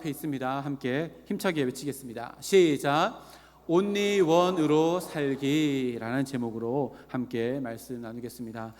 앞에 있습니다. 함께 힘차게 외치겠습니다. 시작. 온리원으로 살기라는 제목으로 함께 말씀 나누겠습니다.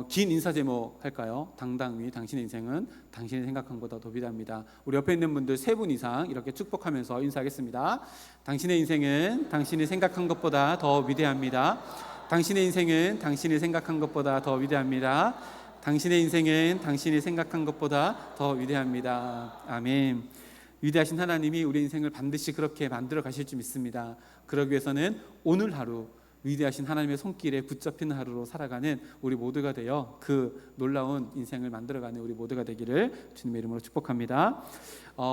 긴 인사 제목 할까요? 당당히 당신의 인생은 당신이 생각한 것보다 더 위대합니다. 우리 옆에 있는 분들 3분 이상 이렇게 축복하면서 인사하겠습니다. 당신의 인생은 당신이 생각한 것보다 더 위대합니다. 당신의 인생은 당신이 생각한 것보다 더 위대합니다. 당신의 인생은 당신이 생각한 것보다 더 위대합니다. 아멘. 위대하신 하나님이 우리 인생을 반드시 그렇게 만들어 가실 줄 믿습니다. 그러기 위해서는 오늘 하루 위대하신 하나님의 손길에 붙잡힌 하루로 살아가는 우리 모두가 되어 그 놀라운 인생을 만들어가는 우리 모두가 되기를 주님의 이름으로 축복합니다.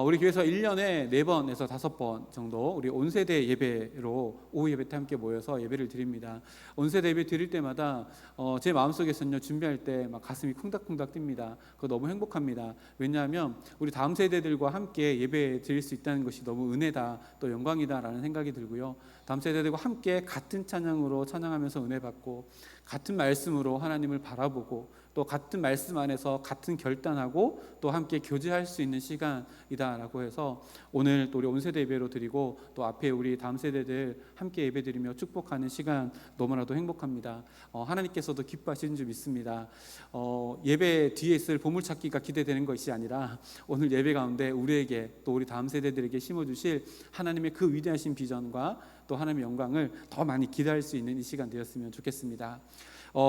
우리 교회에서 1년에 4번에서 5번 정도 우리 온세대 예배로 오후 예배 때 함께 모여서 예배를 드립니다. 온세대 예배 드릴 때마다 제 마음속에서는요, 준비할 때 막 가슴이 쿵닥쿵닥 뜁니다. 그거 너무 행복합니다. 왜냐하면 우리 다음 세대들과 함께 예배 드릴 수 있다는 것이 너무 은혜다, 또 영광이다라는 생각이 들고요. 다음 세대들과 함께 같은 찬양으로 찬양하면서 은혜 받고, 같은 말씀으로 하나님을 바라보고, 또 같은 말씀 안에서 같은 결단하고 또 함께 교제할 수 있는 시간이다라고 해서 오늘 또 우리 온세대 예배로 드리고, 또 앞에 우리 다음 세대들 함께 예배 드리며 축복하는 시간 너무나도 행복합니다. 하나님께서도 기뻐하시는 줄 믿습니다. 예배 뒤에 있을 보물찾기가 기대되는 것이 아니라 오늘 예배 가운데 우리에게 또 우리 다음 세대들에게 심어주실 하나님의 그 위대하신 비전과 또 하나님의 영광을 더 많이 기대할 수 있는 이 시간 되었으면 좋겠습니다.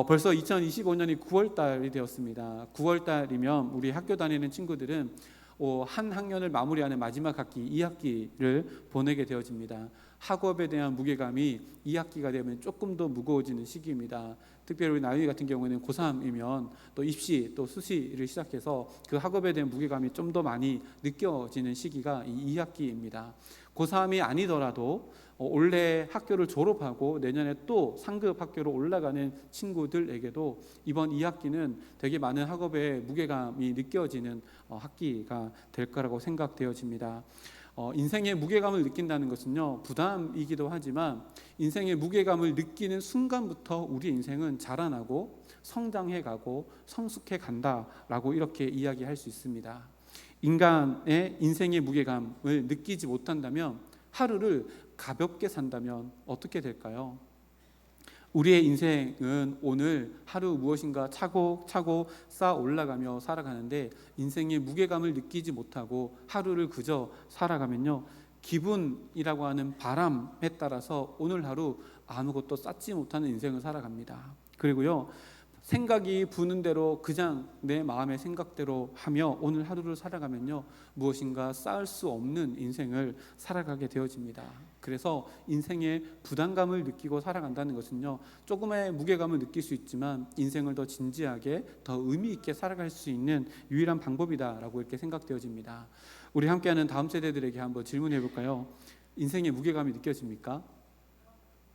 벌써 2025년이 9월달이 되었습니다. 9월달이면 우리 학교 다니는 친구들은 한 학년을 마무리하는 마지막 학기 2학기를 보내게 되어집니다. 학업에 대한 무게감이 2학기가 되면 조금 더 무거워지는 시기입니다. 특별히 우리 나이 같은 경우는 고3이면 또 입시 또 수시를 시작해서 그 학업에 대한 무게감이 좀 더 많이 느껴지는 시기가 이 2학기입니다. 고3이 아니더라도 올해 학교를 졸업하고 내년에 또 상급 학교로 올라가는 친구들에게도 이번 2학기는 되게 많은 학업의 무게감이 느껴지는 학기가 될 거라고 생각되어집니다. 인생의 무게감을 느낀다는 것은요, 부담이기도 하지만 인생의 무게감을 느끼는 순간부터 우리 인생은 자라나고 성장해가고 성숙해 간다라고 이렇게 이야기할 수 있습니다. 인간의 인생의 무게감을 느끼지 못한다면, 하루를 가볍게 산다면 어떻게 될까요? 우리의 인생은 오늘 하루 무엇인가 차곡차곡 쌓아 올라가며 살아가는데, 인생의 무게감을 느끼지 못하고 하루를 그저 살아가면요, 기분이라고 하는 바람에 따라서 오늘 하루 아무것도 쌓지 못하는 인생을 살아갑니다. 그리고요, 생각이 부는 대로 그냥 내 마음의 생각대로 하며 오늘 하루를 살아가면요, 무엇인가 쌓을 수 없는 인생을 살아가게 되어집니다. 그래서 인생의 부담감을 느끼고 살아간다는 것은요, 조금의 무게감을 느낄 수 있지만 인생을 더 진지하게 더 의미 있게 살아갈 수 있는 유일한 방법이다라고 이렇게 생각되어집니다. 우리 함께하는 다음 세대들에게 한번 질문해 볼까요? 인생의 무게감이 느껴집니까?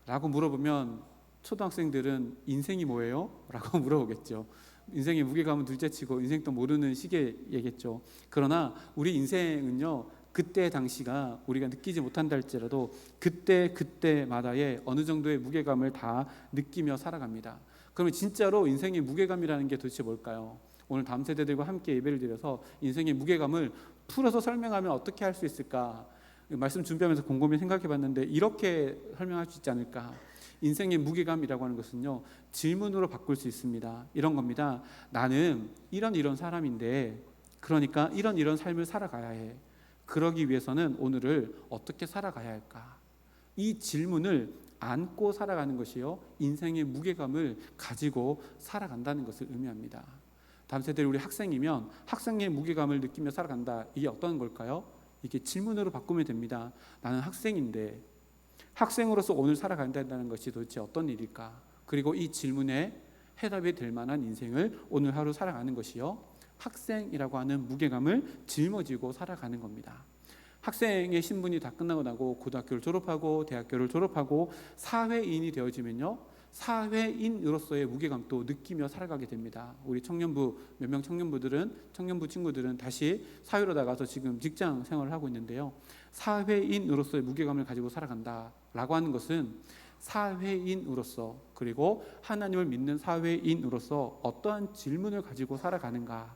라고 물어보면 초등학생들은 인생이 뭐예요? 라고 물어보겠죠. 인생의 무게감은 둘째치고 인생도 모르는 시기이겠죠. 그러나 우리 인생은요, 그때 당시가 우리가 느끼지 못한다 할지라도 그때마다의 어느 정도의 무게감을 다 느끼며 살아갑니다. 그러면 진짜로 인생의 무게감이라는 게 도대체 뭘까요? 오늘 다음 세대들과 함께 예배를 드려서 인생의 무게감을 풀어서 설명하면 어떻게 할 수 있을까? 말씀 준비하면서 곰곰이 생각해 봤는데 이렇게 설명할 수 있지 않을까? 인생의 무게감이라고 하는 것은요, 질문으로 바꿀 수 있습니다. 이런 겁니다. 나는 이런 사람인데, 그러니까 이런 삶을 살아가야 해. 그러기 위해서는 오늘을 어떻게 살아가야 할까? 이 질문을 안고 살아가는 것이요, 인생의 무게감을 가지고 살아간다는 것을 의미합니다. 다음 세대 우리 학생이면 학생의 무게감을 느끼며 살아간다. 이게 어떤 걸까요? 이게 질문으로 바꾸면 됩니다. 나는 학생인데, 학생으로서 오늘 살아간다는 것이 도대체 어떤 일일까? 그리고 이 질문에 해답이 될 만한 인생을 오늘 하루 살아가는 것이요, 학생이라고 하는 무게감을 짊어지고 살아가는 겁니다. 학생의 신분이 다 끝나고 나고 고등학교를 졸업하고 대학교를 졸업하고 사회인이 되어지면요, 사회인으로서의 무게감도 느끼며 살아가게 됩니다. 우리 청년부 몇 명 청년부 친구들은 다시 사회로 나가서 지금 직장 생활을 하고 있는데요, 사회인으로서의 무게감을 가지고 살아간다라고 하는 것은 사회인으로서, 그리고 하나님을 믿는 사회인으로서 어떠한 질문을 가지고 살아가는가,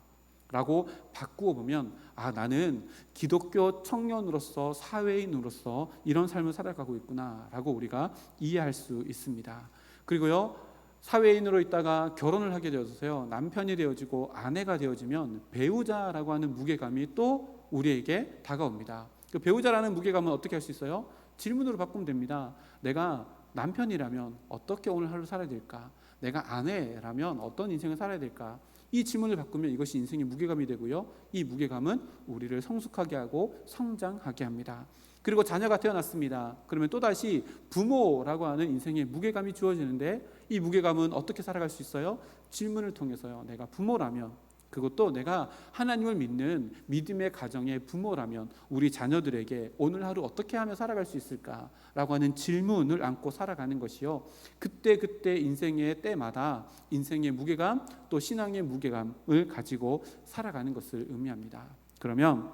라고 바꾸어 보면 나는 기독교 청년으로서 사회인으로서 이런 삶을 살아가고 있구나 라고 우리가 이해할 수 있습니다. 그리고요, 사회인으로 있다가 결혼을 하게 되어서요, 남편이 되어지고 아내가 되어지면 배우자라고 하는 무게감이 또 우리에게 다가옵니다. 그 배우자라는 무게감은 어떻게 할 수 있어요? 질문으로 바꾸면 됩니다. 내가 남편이라면 어떻게 오늘 하루 살아야 될까? 내가 아내라면 어떤 인생을 살아야 될까? 이 질문을 바꾸면 이것이 인생의 무게감이 되고요, 이 무게감은 우리를 성숙하게 하고 성장하게 합니다. 그리고 자녀가 태어났습니다. 그러면 또다시 부모라고 하는 인생의 무게감이 주어지는데, 이 무게감은 어떻게 살아갈 수 있어요? 질문을 통해서요. 내가 부모라면, 그것도 내가 하나님을 믿는 믿음의 가정의 부모라면 우리 자녀들에게 오늘 하루 어떻게 하며 살아갈 수 있을까라고 하는 질문을 안고 살아가는 것이요, 그때 인생의 때마다 인생의 무게감, 또 신앙의 무게감을 가지고 살아가는 것을 의미합니다. 그러면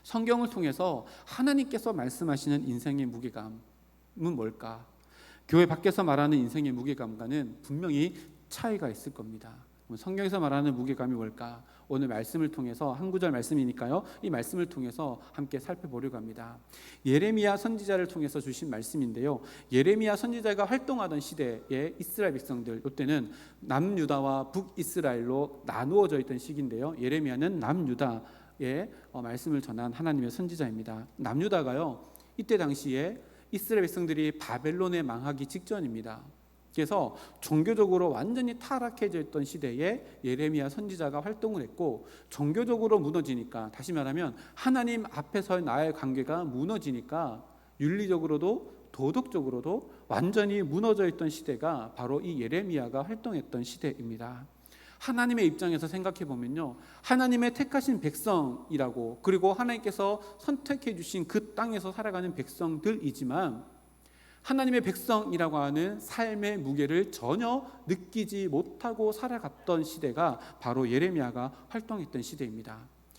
성경을 통해서 하나님께서 말씀하시는 인생의 무게감은 뭘까? 교회 밖에서 말하는 인생의 무게감과는 분명히 차이가 있을 겁니다. 성경에서 말하는 무게감이 뭘까? 오늘 말씀을 통해서, 한 구절 말씀이니까요, 이 말씀을 통해서 함께 살펴보려고 합니다. 예레미야 선지자를 통해서 주신 말씀인데요, 예레미야 선지자가 활동하던 시대의 이스라엘 백성들, 이때는 남유다와 북이스라엘로 나누어져 있던 시기인데요, 예레미야는 남유다의 말씀을 전한 하나님의 선지자입니다. 남유다가요, 이때 당시에 이스라엘 백성들이 바벨론에 망하기 직전입니다. 그래서 종교적으로 완전히 타락해져 있던 시대에 예레미야 선지자가 활동을 했고, 종교적으로 무너지니까, 다시 말하면 하나님 앞에서의 나의 관계가 무너지니까 윤리적으로도 도덕적으로도 완전히 무너져 있던 시대가 바로 이 예레미야가 활동했던 시대입니다. 하나님의 입장에서 생각해 보면요, 하나님의 택하신 백성이라고, 그리고 하나님께서 선택해 주신 그 땅에서 살아가는 백성들이지만 하나님의 백성이라고 하는 삶의 무게를 전혀 느끼지 못하고 살아갔던 시대가 바로 예레미야가 활동했던 시대입니다.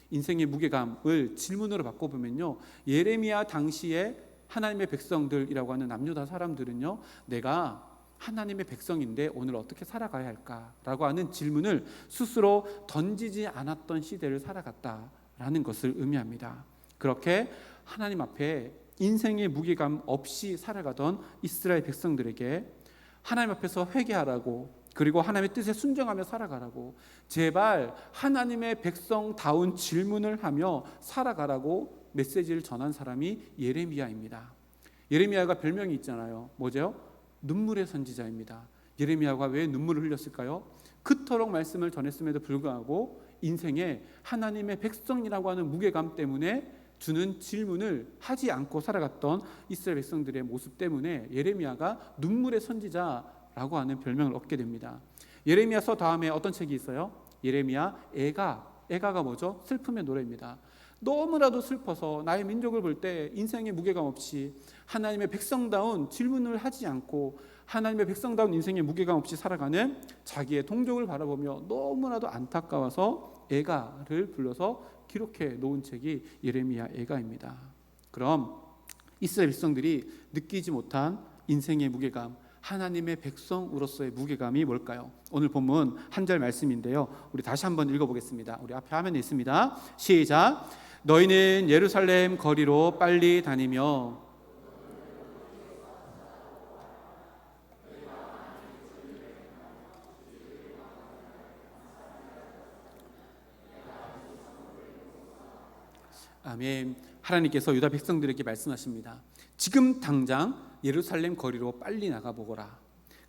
인생의 무게감을 질문으로 바꿔보면요, 예레미야 당시에 하나님의 백성들이라고 하는 남유다 사람들은요, 내가 하나님의 백성인데 오늘 어떻게 살아가야 할까라고 하는 질문을 스스로 던지지 않았던 시대를 살아갔다라는 것을 의미합니다. 그렇게 하나님 앞에 인생의 무게감 없이 살아가던 이스라엘 백성들에게 하나님 앞에서 회개하라고, 그리고 하나님의 뜻에 순종하며 살아가라고, 제발 하나님의 백성다운 질문을 하며 살아가라고 메시지를 전한 사람이 예레미야입니다. 예레미야가 별명이 있잖아요. 뭐죠? 눈물의 선지자입니다. 예레미야가 왜 눈물을 흘렸을까요? 그토록 말씀을 전했음에도 불구하고 인생에 하나님의 백성이라고 하는 무게감 때문에 주는 질문을 하지 않고 살아갔던 이스라엘 백성들의 모습 때문에 예레미야가 눈물의 선지자라고 하는 별명을 얻게 됩니다. 예레미야서 다음에 어떤 책이 있어요? 예레미야 애가가 뭐죠? 슬픔의 노래입니다. 너무나도 슬퍼서 나의 민족을 볼 때 인생의 무게감 없이 하나님의 백성다운 질문을 하지 않고 하나님의 백성다운 인생의 무게감 없이 살아가는 자기의 동족을 바라보며 너무나도 안타까워서 애가를 불러서 기록해 놓은 책이 예레미야 애가입니다. 그럼 이스라엘 백성들이 느끼지 못한 인생의 무게감, 하나님의 백성으로서의 무게감이 뭘까요? 오늘 본문 한 절 말씀인데요, 우리 다시 한번 읽어보겠습니다. 우리 앞에 화면에 있습니다. 시작. 너희는 예루살렘 거리로 빨리 다니며 아멘. 하나님께서 유다 백성들에게 말씀하십니다. 지금 당장 예루살렘 거리로 빨리 나가보거라.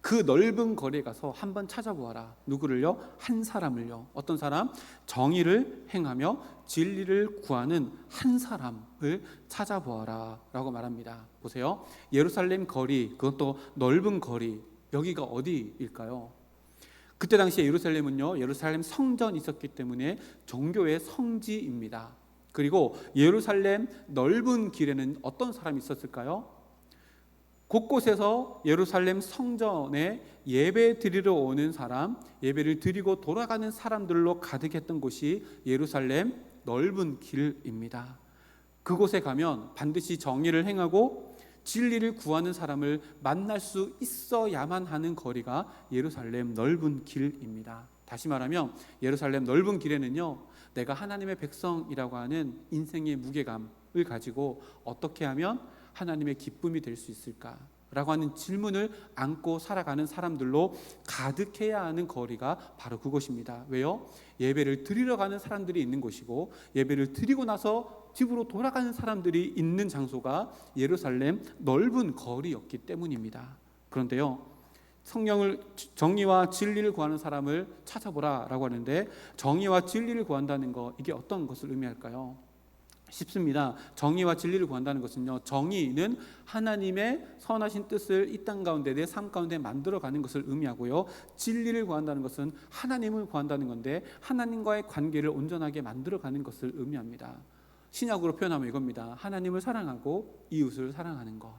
그 넓은 거리에 가서 한번 찾아보아라. 누구를요? 한 사람을요. 어떤 사람? 정의를 행하며 진리를 구하는 한 사람을 찾아보아라 라고 말합니다. 보세요. 예루살렘 거리, 그것도 넓은 거리, 여기가 어디일까요? 그때 당시에 예루살렘은요, 예루살렘 성전이 있었기 때문에 종교의 성지입니다. 그리고 예루살렘 넓은 길에는 어떤 사람이 있었을까요? 곳곳에서 예루살렘 성전에 예배 드리러 오는 사람, 예배를 드리고 돌아가는 사람들로 가득했던 곳이 예루살렘 넓은 길입니다. 그곳에 가면 반드시 정의를 행하고 진리를 구하는 사람을 만날 수 있어야만 하는 거리가 예루살렘 넓은 길입니다. 다시 말하면 예루살렘 넓은 길에는요, 내가 하나님의 백성이라고 하는 인생의 무게감을 가지고 어떻게 하면 하나님의 기쁨이 될 수 있을까? 라고 하는 질문을 안고 살아가는 사람들로 가득해야 하는 거리가 바로 그것입니다. 왜요? 예배를 드리러 가는 사람들이 있는 곳이고, 예배를 드리고 나서 집으로 돌아가는 사람들이 있는 장소가 예루살렘 넓은 거리였기 때문입니다. 그런데요, 성령을, 정의와 진리를 구하는 사람을 찾아보라 라고 하는데, 정의와 진리를 구한다는 거, 이게 어떤 것을 의미할까요? 쉽습니다. 정의와 진리를 구한다는 것은요, 정의는 하나님의 선하신 뜻을 이 땅 가운데, 내 삶 가운데 만들어가는 것을 의미하고요, 진리를 구한다는 것은 하나님을 구한다는 건데, 하나님과의 관계를 온전하게 만들어가는 것을 의미합니다. 신약으로 표현하면 이겁니다. 하나님을 사랑하고 이웃을 사랑하는 것.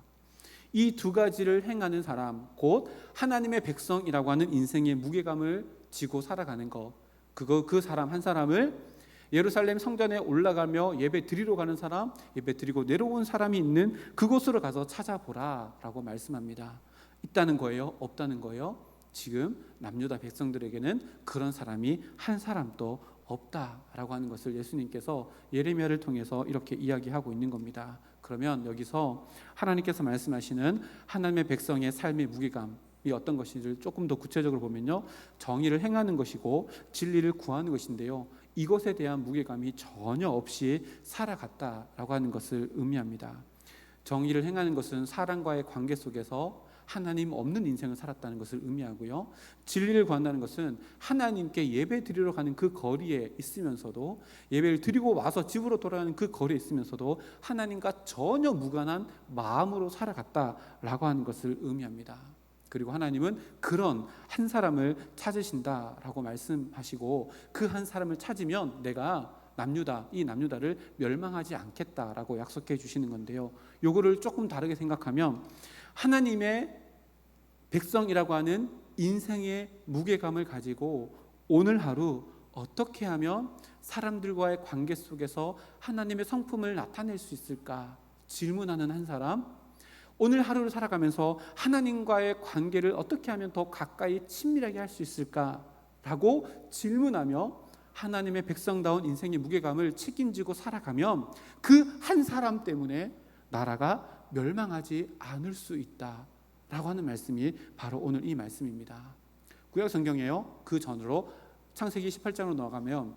이 두 가지를 행하는 사람, 곧 하나님의 백성이라고 하는 인생의 무게감을 지고 살아가는 것, 그 사람 한 사람을 예루살렘 성전에 올라가며 예배 드리러 가는 사람, 예배 드리고 내려온 사람이 있는 그곳으로 가서 찾아보라 라고 말씀합니다. 있다는 거예요? 없다는 거예요? 지금 남유다 백성들에게는 그런 사람이 한 사람도 없다라고 하는 것을 예수님께서 예레미야를 통해서 이렇게 이야기하고 있는 겁니다. 그러면 여기서 하나님께서 말씀하시는 하나님의 백성의 삶의 무게감, 이 어떤 것인지를 조금 더 구체적으로 보면요, 정의를 행하는 것이고 진리를 구하는 것인데요, 이것에 대한 무게감이 전혀 없이 살아갔다라고 하는 것을 의미합니다. 정의를 행하는 것은 사람과의 관계 속에서 하나님 없는 인생을 살았다는 것을 의미하고요, 진리를 구한다는 것은 하나님께 예배 드리러 가는 그 거리에 있으면서도, 예배를 드리고 와서 집으로 돌아가는 그 거리에 있으면서도 하나님과 전혀 무관한 마음으로 살아갔다라고 하는 것을 의미합니다. 그리고 하나님은 그런 한 사람을 찾으신다라고 말씀하시고, 그 한 사람을 찾으면 내가 이 남유다를 멸망하지 않겠다라고 약속해 주시는 건데요, 요거를 조금 다르게 생각하면 하나님의 백성이라고 하는 인생의 무게감을 가지고 오늘 하루 어떻게 하면 사람들과의 관계 속에서 하나님의 성품을 나타낼 수 있을까 질문하는 한 사람, 오늘 하루를 살아가면서 하나님과의 관계를 어떻게 하면 더 가까이 친밀하게 할 수 있을까라고 질문하며 하나님의 백성다운 인생의 무게감을 책임지고 살아가면 그 한 사람 때문에 나라가 멸망하지 않을 수 있다라고 하는 말씀이 바로 오늘 이 말씀입니다. 구약 성경에요, 그 전으로 창세기 18장으로 넘어가면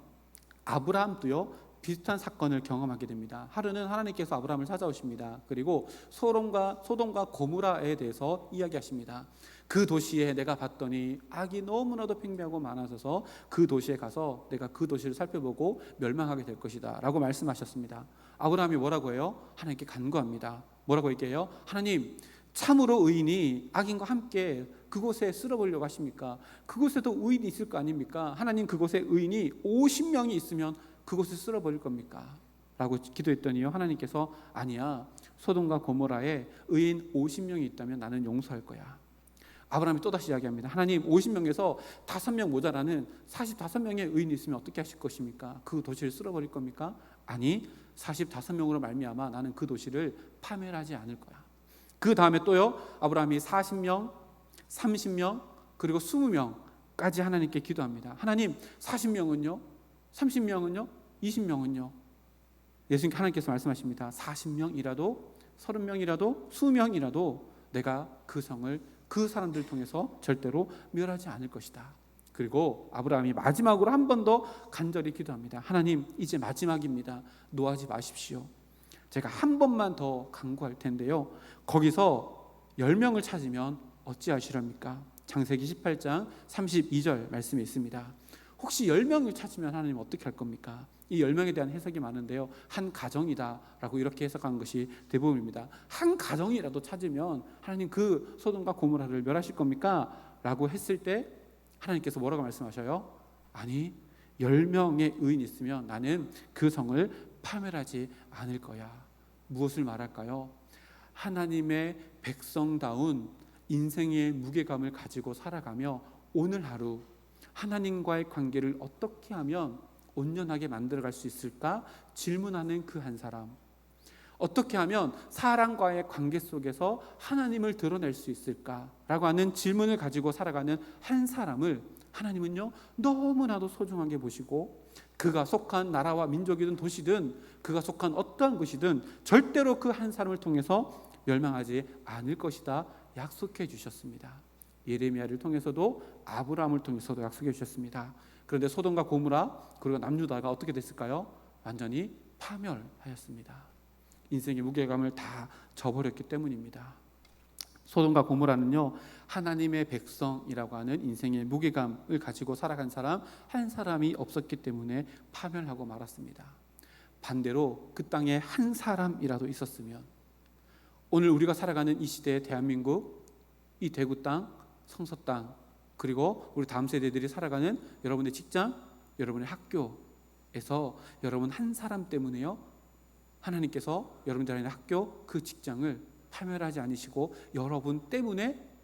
아브라함도요 비슷한 사건을 경험하게 됩니다. 하루는 하나님께서 아브라함을 찾아오십니다. 그리고 소돔과 고모라에 대해서 이야기하십니다. 그 도시에 내가 봤더니 악이 너무나도 팽배하고 많아져서 그 도시에 가서 내가 그 도시를 살펴보고 멸망하게 될 것이다 라고 말씀하셨습니다. 아브라함이 뭐라고 해요? 하나님께 간구합니다. 뭐라고 얘기해요? 하나님, 참으로 의인이 악인과 함께 그곳에 쓸어버리려고 하십니까? 그곳에도 의인이 있을 거 아닙니까? 하나님, 그곳에 의인이 50명이 있으면 그곳을 쓸어버릴 겁니까? 라고 기도했더니요, 하나님께서 아니야, 소돔과 고모라에 의인 50명이 있다면 나는 용서할 거야. 아브라함이 또다시 이야기합니다. 하나님, 50명에서 5명 모자라는 45명의 의인이 있으면 어떻게 하실 것입니까? 그 도시를 쓸어버릴 겁니까? 아니, 45명으로 말미암아 나는 그 도시를 파멸하지 않을 거야. 그 다음에 또요, 아브라함이 40명, 30명, 그리고 20명까지 하나님께 기도합니다. 하나님, 40명은요? 30명은요? 20명은요? 예수님께 하나님께서 말씀하십니다. 40명이라도 30명이라도 20명이라도 내가 그 성을 그 사람들을 통해서 절대로 멸하지 않을 것이다. 그리고 아브라함이 마지막으로 한 번 더 간절히 기도합니다. 하나님, 이제 마지막입니다. 노하지 마십시오. 제가 한 번만 더 간구할 텐데요, 거기서 10명을 찾으면 어찌하시렵니까? 창세기 18장 32절 말씀이 있습니다. 혹시 10명을 찾으면 하나님 어떻게 할 겁니까? 이 10명에 대한 해석이 많은데요, 한 가정이다 라고 이렇게 해석한 것이 대부분입니다. 한 가정이라도 찾으면 하나님 그 소돔과 고모라를 멸하실 겁니까? 라고 했을 때 하나님께서 뭐라고 말씀하셔요? 아니, 10명의 의인이 있으면 나는 그 성을 파멸하지 않을 거야. 무엇을 말할까요? 하나님의 백성다운 인생의 무게감을 가지고 살아가며 오늘 하루 하나님과의 관계를 어떻게 하면 온전하게 만들어갈 수 있을까 질문하는 그 한 사람, 어떻게 하면 사람과의 관계 속에서 하나님을 드러낼 수 있을까라고 하는 질문을 가지고 살아가는 한 사람을 하나님은요 너무나도 소중하게 보시고 그가 속한 나라와 민족이든 도시든 그가 속한 어떠한 것이든 절대로 그 한 사람을 통해서 멸망하지 않을 것이다 약속해 주셨습니다. 예레미야를 통해서도 아브라함을 통해서도 약속해 주셨습니다. 그런데 소돔과 고모라 그리고 남유다가 어떻게 됐을까요? 완전히 파멸하였습니다. 인생의 무게감을 다 저버렸기 때문입니다. 소돔과 고모라는요 하나님의 백성이라고 하는 인생의 무게감을 가지고 살아간 사람 한 사람이 없었기 때문에 파멸하고 말았습니다. 반대로 그 땅에 한 사람이라도 있었으면 오늘 우리가 살아가는 이 시대의 대한민국, 이 대구 땅, 성서 땅, 그리고 우리 다음 세대들이 살아가는 여러분의 직장, 여러분의 학교에서 여러분 한 사람 때문에요 하나님께서 여러분들의 학교, 그 직장을 파멸하지 않으시고 여러분 때문에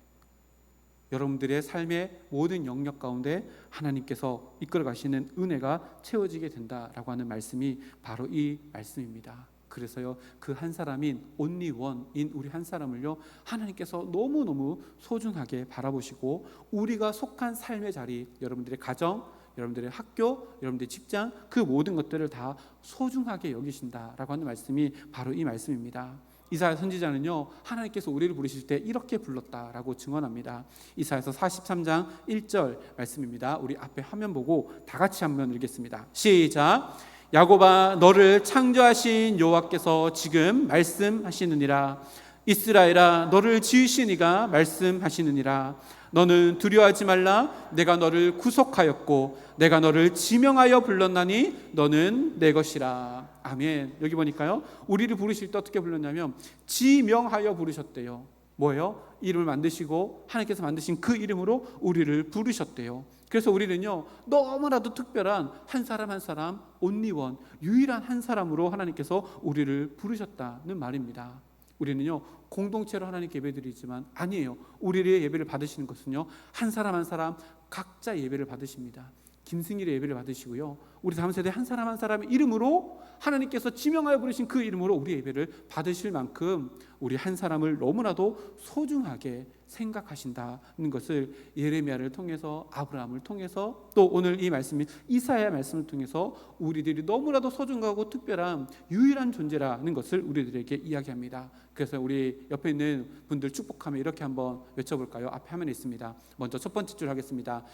여러분들의 삶의 모든 영역 가운데 하나님께서 이끌어 가시는 은혜가 채워지게 된다라고 하는 말씀이 바로 이 말씀입니다. 그래서요 그 한 사람인 only one인 우리 한 사람을요 하나님께서 너무너무 소중하게 바라보시고 우리가 속한 삶의 자리, 여러분들의 가정, 여러분들의 학교, 여러분들의 직장, 그 모든 것들을 다 소중하게 여기신다라고 하는 말씀이 바로 이 말씀입니다. 이사야 선지자는요 하나님께서 우리를 부르실 때 이렇게 불렀다라고 증언합니다. 이사야서 43장 1절 말씀입니다. 우리 앞에 화면 보고 다 같이 한번 읽겠습니다. 시작. 야곱아 너를 창조하신 여호와께서 지금 말씀하시느니라. 이스라엘아 너를 지으신 이가 말씀하시느니라. 너는 두려워하지 말라. 내가 너를 구속하였고 내가 너를 지명하여 불렀나니 너는 내 것이라. 아멘. 여기 보니까요 우리를 부르실 때 어떻게 불렀냐면 지명하여 부르셨대요. 뭐예요? 이름을 만드시고 하나님께서 만드신 그 이름으로 우리를 부르셨대요. 그래서 우리는요 너무나도 특별한 한 사람 한 사람 only one, 유일한 한 사람으로 하나님께서 우리를 부르셨다는 말입니다. 우리는요 공동체로 하나님께 예배드리지만 아니에요. 우리의 예배를 받으시는 것은요 한 사람 한 사람 각자 예배를 받으십니다. 김승일의 예배를 받으시고요 우리 다음 세대 한 사람 한 사람의 이름으로 하나님께서 지명하여 부르신 그 이름으로 우리 예배를 받으실 만큼 우리 한 사람을 너무나도 소중하게 생각하신다는 것을 예레미야를 통해서 아브라함을 통해서 또 오늘 이 말씀인 이사야 말씀을 통해서 우리들이 너무나도 소중하고 특별한 유일한 존재라는 것을 우리들에게 이야기합니다. 그래서 우리 옆에 있는 분들 축복하며 이렇게 한번 외쳐볼까요? 앞에 화면에 있습니다. 먼저 첫 번째 줄 하겠습니다.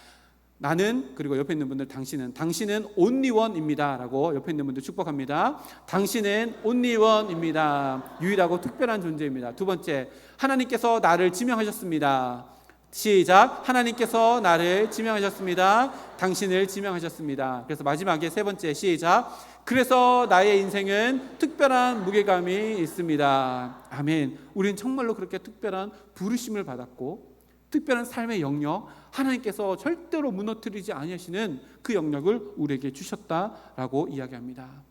나는, 그리고 옆에 있는 분들 당신은 only one입니다 라고 옆에 있는 분들 축복합니다. 당신은 only one입니다. 유일하고 특별한 존재입니다. 두 번째, 하나님께서 나를 지명하셨습니다. 시작. 하나님께서 나를 지명하셨습니다. 당신을 지명하셨습니다. 그래서 마지막에 세 번째, 시작. 그래서 나의 인생은 특별한 무게감이 있습니다. 아멘. 우리는 정말로 그렇게 특별한 부르심을 받았고 특별한 삶의 영역, 하나님께서 절대로 무너뜨리지 아니하시는 그 영역을 우리에게 주셨다라고 이야기합니다.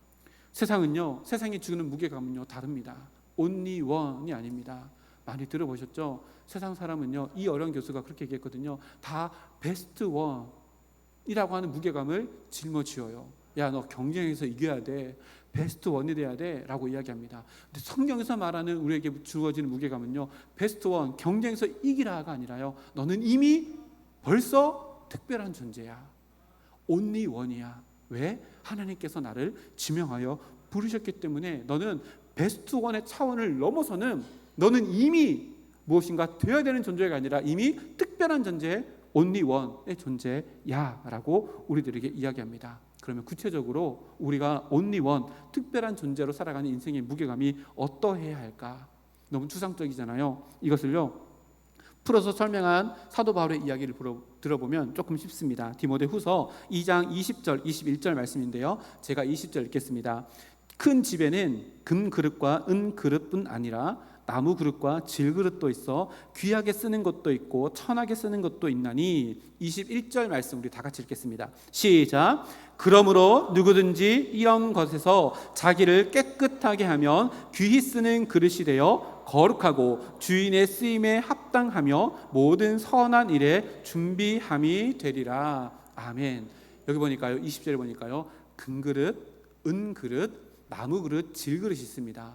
세상은요, 세상이 주는 무게감은요 다릅니다. only one이 아닙니다. 많이 들어보셨죠? 세상 사람은요, 이 어려운 교수가 그렇게 얘기했거든요. 다 베스트 원이라고 하는 무게감을 짊어지어요. 야, 너 경쟁에서 이겨야 돼. 베스트 원이 돼야 돼 라고 이야기합니다. 근데 성경에서 말하는 우리에게 주어지는 무게감은요 베스트 원, 경쟁에서 이기라가 아니라요 너는 이미 벌써 특별한 존재야. only one이야. 왜? 하나님께서 나를 지명하여 부르셨기 때문에 너는 베스트 원의 차원을 넘어서는 너는 이미 무엇인가 되어야 되는 존재가 아니라 이미 특별한 존재, only one의 존재야 라고 우리들에게 이야기합니다. 그러면 구체적으로 우리가 only one, 특별한 존재로 살아가는 인생의 무게감이 어떠해야 할까? 너무 추상적이잖아요. 이것을요 풀어서 설명한 사도 바울의 이야기를 들어보면 조금 쉽습니다. 디모데후서 2장 20절 21절 말씀인데요 제가 20절 읽겠습니다. 큰 집에는 금 그릇과 은 그릇뿐 아니라 나무 그릇과 질 그릇도 있어 귀하게 쓰는 것도 있고 천하게 쓰는 것도 있나니. 21절 말씀 우리 다 같이 읽겠습니다. 시작. 그러므로 누구든지 이런 것에서 자기를 깨끗하게 하면 귀히 쓰는 그릇이 되어 거룩하고 주인의 쓰임에 합당하며 모든 선한 일에 준비함이 되리라. 아멘. 여기 보니까요 20절에 보니까요 금 그릇, 은 그릇, 나무 그릇, 질 그릇이 있습니다.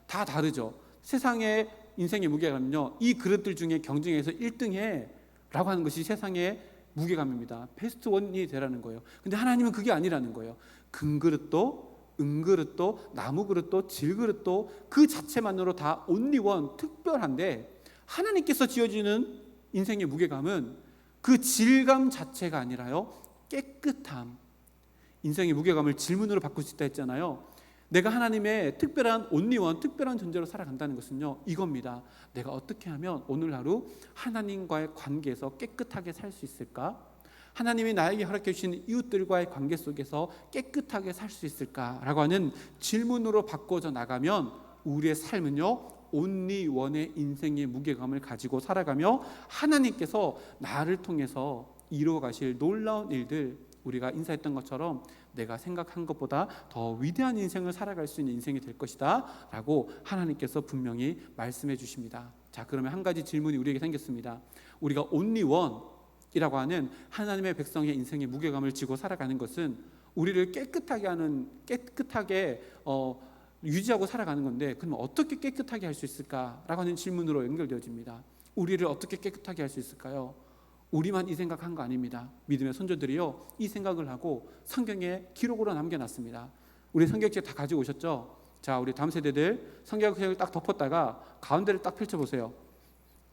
다 다르죠. 세상의 인생의 무게감은요 이 그릇들 중에 경쟁에서 1등해 라고 하는 것이 세상의 무게감입니다. 베스트 원이 되라는 거예요. 근데 하나님은 그게 아니라는 거예요. 금그릇도 은그릇도 나무그릇도 질그릇도 그 자체만으로 다 온리 원, 특별한데 하나님께서 지어주는 인생의 무게감은 그 질감 자체가 아니라요, 깨끗함. 인생의 무게감을 질문으로 바꿀 수 있다 했잖아요. 내가 하나님의 특별한 온리원, 특별한 존재로 살아간다는 것은요, 이겁니다. 내가 어떻게 하면 오늘 하루 하나님과의 관계에서 깨끗하게 살 수 있을까? 하나님이 나에게 허락해 주신 이웃들과의 관계 속에서 깨끗하게 살 수 있을까라고 하는 질문으로 바꿔져 나가면 우리의 삶은요, 온리원의 인생의 무게감을 가지고 살아가며 하나님께서 나를 통해서 이루어 가실 놀라운 일들, 우리가 인사했던 것처럼 내가 생각한 것보다 더 위대한 인생을 살아갈 수 있는 인생이 될 것이다 라고 하나님께서 분명히 말씀해 주십니다. 자, 그러면 한 가지 질문이 우리에게 생겼습니다. 우리가 only one이라고 하는 하나님의 백성의 인생의 무게감을 지고 살아가는 것은 우리를 깨끗하게 유지하고 살아가는 건데, 그러면 어떻게 깨끗하게 할 수 있을까라고 하는 질문으로 연결되어집니다. 우리를 어떻게 깨끗하게 할 수 있을까요? 우리만 이 생각한 거 아닙니다. 믿음의 선조들이요, 이 생각을 하고 성경에 기록으로 남겨놨습니다. 우리 성경책 다 가지고 오셨죠? 자, 우리 다음 세대들 성경책을 딱 덮었다가 가운데를 딱 펼쳐보세요.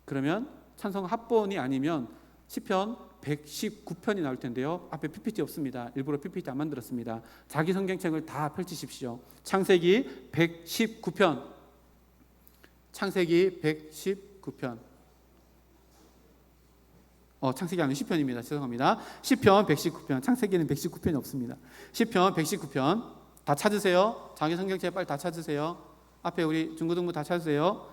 그러면 찬송 합본이 아니면 시편 119편이 나올 텐데요, 앞에 PPT 없습니다. 일부러 PPT 안 만들었습니다. 자기 성경책을 다 펼치십시오. 창세기 119편, 창세기 119편. 창세기 아니면 시편입니다. 죄송합니다. 시편 119편. 창세기는 119편이 없습니다. 시편 119편 다 찾으세요. 자기 성경책 빨리 다 찾으세요. 앞에 우리 중고등부 다 찾으세요.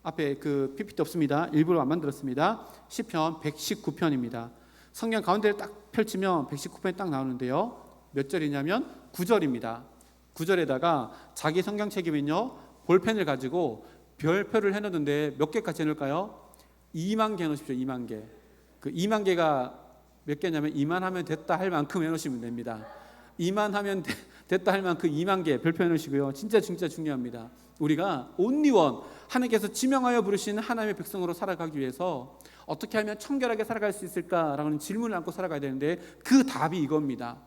앞에 그 PPT 없습니다. 일부러 안 만들었습니다. 시편 119편입니다. 성경 가운데를 딱 펼치면 119편이 딱 나오는데요, 몇 절이냐면 9절입니다. 9절에다가 자기 성경책이면요, 볼펜을 가지고 별표를 해놓는데 몇 개까지 해놓을까요? 2만 개 해놓으십시오. 2만 개. 그 2만 개가 몇 개냐면 2만 하면 됐다 할 만큼 해놓으시면 됩니다. 2만 하면 됐다 할 만큼 2만 개 별표 해놓으시고요. 진짜 중요합니다. 우리가 only one, 하나님께서 지명하여 부르신 하나님의 백성으로 살아가기 위해서 어떻게 하면 청결하게 살아갈 수 있을까라고 하는 질문을 안고 살아가야 되는데, 그 답이 이겁니다.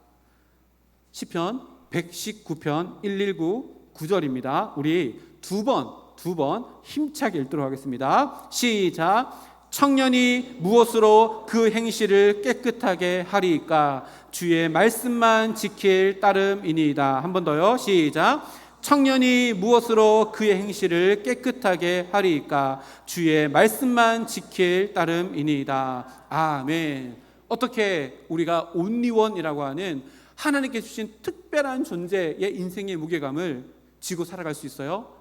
시편 119편 119 9절입니다. 우리 두 번 힘차게 읽도록 하겠습니다. 시작. 청년이 무엇으로 그 행실을 깨끗하게 하리이까? 주의 말씀만 지킬 따름이니이다. 한 번 더요. 시작. 청년이 무엇으로 그의 행실을 깨끗하게 하리이까? 주의 말씀만 지킬 따름이니이다. 아멘. 어떻게 우리가 only one이라고 하는 하나님께 주신 특별한 존재의 인생의 무게감을 지고 살아갈 수 있어요?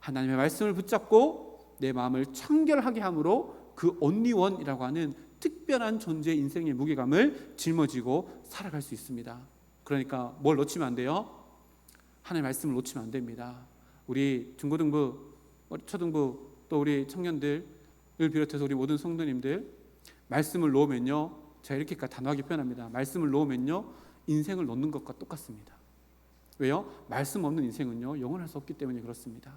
하나님의 말씀을 붙잡고 내 마음을 청결하게 함으로 그 only one이라고 하는 특별한 존재의 인생의 무게감을 짊어지고 살아갈 수 있습니다. 그러니까 뭘 놓치면 안 돼요? 하나님의 말씀을 놓치면 안 됩니다. 우리 중고등부, 초등부, 또 우리 청년들을 비롯해서 우리 모든 성도님들, 말씀을 놓으면요, 제가 이렇게까지 단호하게 표현합니다. 말씀을 놓으면요, 인생을 놓는 것과 똑같습니다. 왜요? 말씀 없는 인생은요, 영원할 수 없기 때문에 그렇습니다.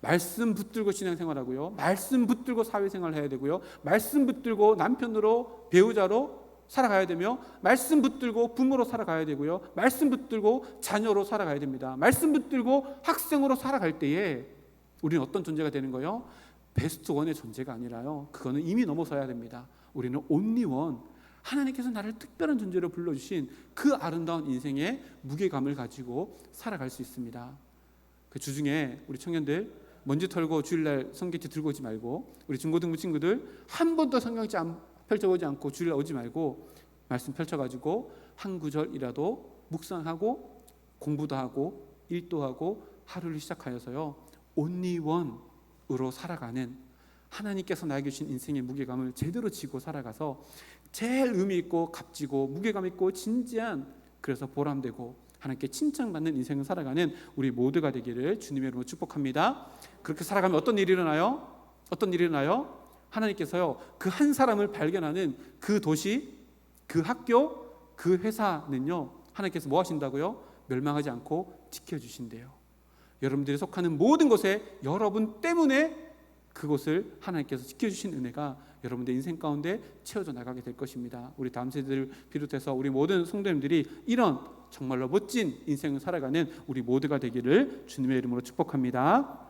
말씀 붙들고 신앙생활하고요, 말씀 붙들고 사회생활 해야 되고요, 말씀 붙들고 남편으로, 배우자로 살아가야 되며, 말씀 붙들고 부모로 살아가야 되고요, 말씀 붙들고 자녀로 살아가야 됩니다. 말씀 붙들고 학생으로 살아갈 때에 우리는 어떤 존재가 되는 거예요? 베스트 원의 존재가 아니라요, 그거는 이미 넘어서야 됩니다. 우리는 only one, 하나님께서 나를 특별한 존재로 불러주신 그 아름다운 인생의 무게감을 가지고 살아갈 수 있습니다. 그 주중에 우리 청년들 먼지 털고 주일날 성경책 들고 오지 말고, 우리 중고등부 친구들 한 번도 성경책 펼쳐보지 않고 주일날 오지 말고 말씀 펼쳐가지고 한 구절이라도 묵상하고 공부도 하고 일도 하고 하루를 시작하여서요, only one으로 살아가는, 하나님께서 나에게 주신 인생의 무게감을 제대로 지고 살아가서 제일 의미 있고 값지고 무게감 있고 진지한, 그래서 보람되고 하나님께 칭찬받는 인생을 살아가는 우리 모두가 되기를 주님의 이름으로 축복합니다. 그렇게 살아가면 어떤 일이 일어나요? 어떤 일이 일어나요? 하나님께서요, 그 한 사람을 발견하는 그 도시, 그 학교, 그 회사는요, 하나님께서 뭐 하신다고요? 멸망하지 않고 지켜주신대요. 여러분들이 속하는 모든 곳에 여러분 때문에 그곳을 하나님께서 지켜주신 은혜가 여러분들 인생 가운데 채워져 나가게 될 것입니다. 우리 다음 세대를 비롯해서 우리 모든 성도님들이 이런 정말로 멋진 인생을 살아가는 우리 모두가 되기를 주님의 이름으로 축복합니다.